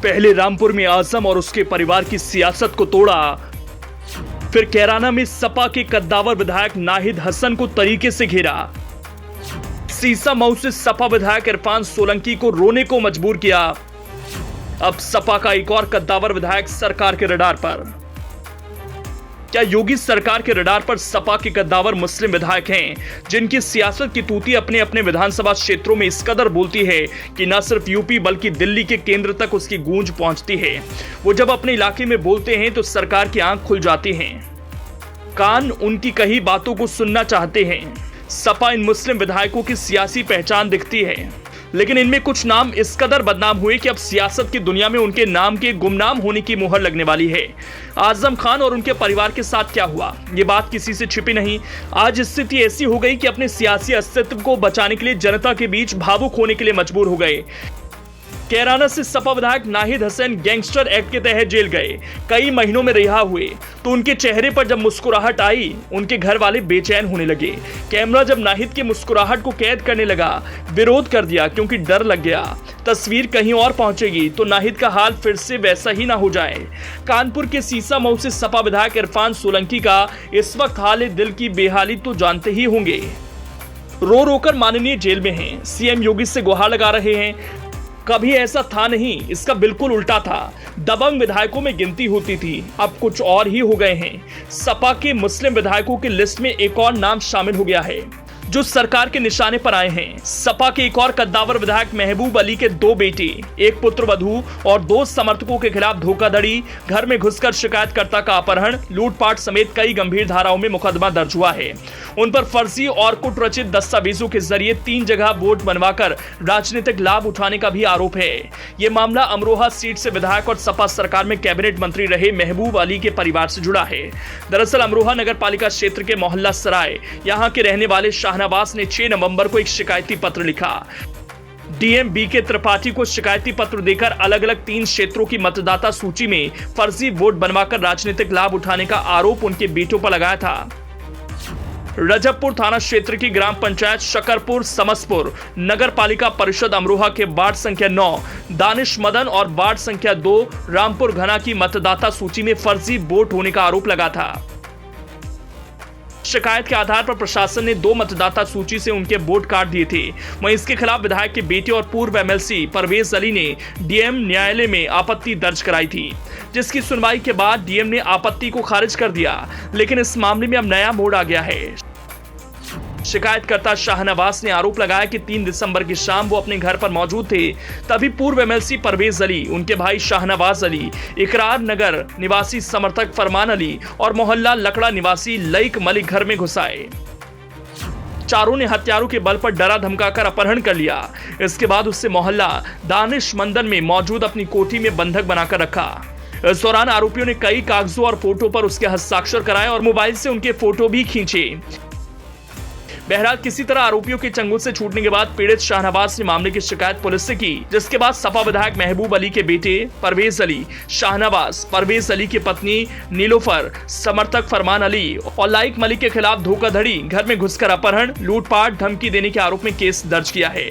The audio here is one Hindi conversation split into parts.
पहले रामपुर में आजम और उसके परिवार की सियासत को तोड़ा, फिर कैराना में सपा के कद्दावर विधायक नाहिद हसन को तरीके से घेरा, सीसामऊ से सपा विधायक इरफान सोलंकी को रोने को मजबूर किया। अब सपा का एक और कद्दावर विधायक सरकार के रडार पर। क्या योगी सरकार के रडार पर सपा के कद्दावर मुस्लिम विधायक हैं, जिनकी सियासत की तूती अपने अपने विधानसभा क्षेत्रों में इस कदर बोलती है कि न सिर्फ यूपी बल्कि दिल्ली के केंद्र तक उसकी गूंज पहुंचती है। वो जब अपने इलाके में बोलते हैं तो सरकार की आंख खुल जाती है, कान उनकी कही बातों को सुनना चाहते हैं। सपा इन मुस्लिम विधायकों की सियासी पहचान दिखती है, लेकिन इनमें कुछ नाम इस कदर बदनाम हुए कि अब सियासत की दुनिया में उनके नाम के गुमनाम होने की मुहर लगने वाली है। आजम खान और उनके परिवार के साथ क्या हुआ, ये बात किसी से छिपी नहीं। आज स्थिति ऐसी हो गई कि अपने सियासी अस्तित्व को बचाने के लिए जनता के बीच भावुक होने के लिए मजबूर हो गए। कैराना से सपा विधायक नाहिद हसन गैंगस्टर एक्ट के तहत जेल गए, कई महीनों में रिहा हुए तो उनके चेहरे पर जब मुस्कुराहट आई, उनके घर वाले बेचैन होने लगे। कैमरा जब नाहिद की मुस्कुराहट को कैद करने लगा, विरोध कर दिया क्योंकि डर लग गया तस्वीर कहीं और पहुंचेगी तो नाहिद का हाल फिर से वैसा ही ना हो जाए। कानपुर के सीसामऊ से सपा विधायक इरफान सोलंकी का इस वक्त हाल दिल की बेहाली तो जानते ही होंगे। रो रोकर माननीय जेल में हैं, सीएम योगी से गुहार लगा रहे हैं। कभी ऐसा था नहीं, इसका बिल्कुल उल्टा था। दबंग विधायकों में गिनती होती थी, अब कुछ और ही हो गए हैं। सपा के मुस्लिम विधायकों की लिस्ट में एक और नाम शामिल हो गया है जो सरकार के निशाने पर आए हैं। सपा के एक और कद्दावर विधायक महबूब अली के 2 बेटे, एक पुत्रवधू और 2 समर्थकों के खिलाफ धोखाधड़ी, घर में घुसकर शिकायतकर्ता का अपहरण, लूटपाट समेत कई गंभीर धाराओं में मुकदमा दर्ज हुआ है। उन पर फर्जी और कुटरचित दस्तावेजों के जरिए 3 जगह वोट बनवाकर राजनीतिक लाभ उठाने का भी आरोप है। ये मामला अमरोहा सीट से विधायक और सपा सरकार में कैबिनेट मंत्री रहे महबूब अली के परिवार से जुड़ा है। दरअसल अमरोहा नगर पालिका क्षेत्र के मोहल्ला सराय यहाँ के रहने वाले शाहनवाज ने 6 नवंबर को एक शिकायती पत्र लिखा। डीएम बीके त्रिपाठी को शिकायती पत्र देकर अलग अलग 3 क्षेत्रों की मतदाता सूची में फर्जी वोट बनवाकर राजनीतिक लाभ उठाने का आरोप उनके बेटों पर लगाया था। रजबपुर थाना क्षेत्र की ग्राम पंचायत शकरपुर समसपुर, नगर पालिका परिषद अमरोहा के वार्ड संख्या 9 दानिश मदन और वार्ड संख्या 2 रामपुर घना की मतदाता सूची में फर्जी वोट होने का आरोप लगा था। शिकायत के आधार पर प्रशासन ने 2 मतदाता सूची से उनके वोट काट दिए थे। वहीं इसके खिलाफ विधायक के बेटे और पूर्व एमएलसी परवेज अली ने डीएम न्यायालय में आपत्ति दर्ज कराई थी, जिसकी सुनवाई के बाद डीएम ने आपत्ति को खारिज कर दिया। लेकिन इस मामले में अब नया मोड़ आ गया है। शिकायतकर्ता शाहनवाज ने आरोप लगाया कि 3 दिसंबर की शाम वो अपने घर पर मौजूद थे, तभी पूर्व एमएलसी परवेज अली, उनके भाई शाहनवाज अली, इकरार नगर निवासी समर्थक फरमान अली और मोहल्ला लकड़ा निवासी लईक मलिक घर में घुस आए। चारों ने हथियारों के बल पर डरा धमकाकर अपहरण कर लिया। इसके बाद उससे मोहल्ला दानिश मंदन में मौजूद अपनी कोठी में बंधक बनाकर रखा। इस दौरान आरोपियों ने कई कागजों और फोटो पर उसके हस्ताक्षर कराए और मोबाइल से उनके फोटो भी खींचे। बहरहाल किसी तरह आरोपियों के चंगुल से छूटने के बाद पीड़ित शाहनवाज ने मामले की शिकायत पुलिस से की, जिसके बाद सपा विधायक महबूब अली के बेटे परवेज अली, शाहनवाज, परवेज अली की पत्नी नीलोफर, समर्थक फरमान अली और लाइक मलिक के खिलाफ धोखाधड़ी, घर में घुसकर अपहरण, लूटपाट, धमकी देने के आरोप में केस दर्ज किया है।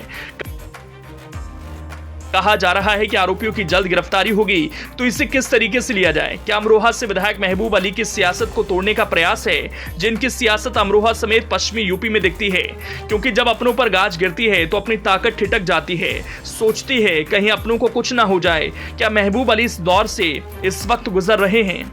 कहा जा रहा है कि आरोपियों की जल्द गिरफ्तारी होगी, तो इसे किस तरीके से लिया जाए? क्या अमरोहा से विधायक महबूब अली की सियासत को तोड़ने का प्रयास है, जिनकी सियासत अमरोहा समेत पश्चिमी यूपी में दिखती है? क्योंकि जब अपनों पर गाज गिरती है तो अपनी ताकत ठिठक जाती है, सोचती है कहीं अपनों को कुछ ना हो जाए। क्या महबूब अली इस दौर से इस वक्त गुजर रहे हैं?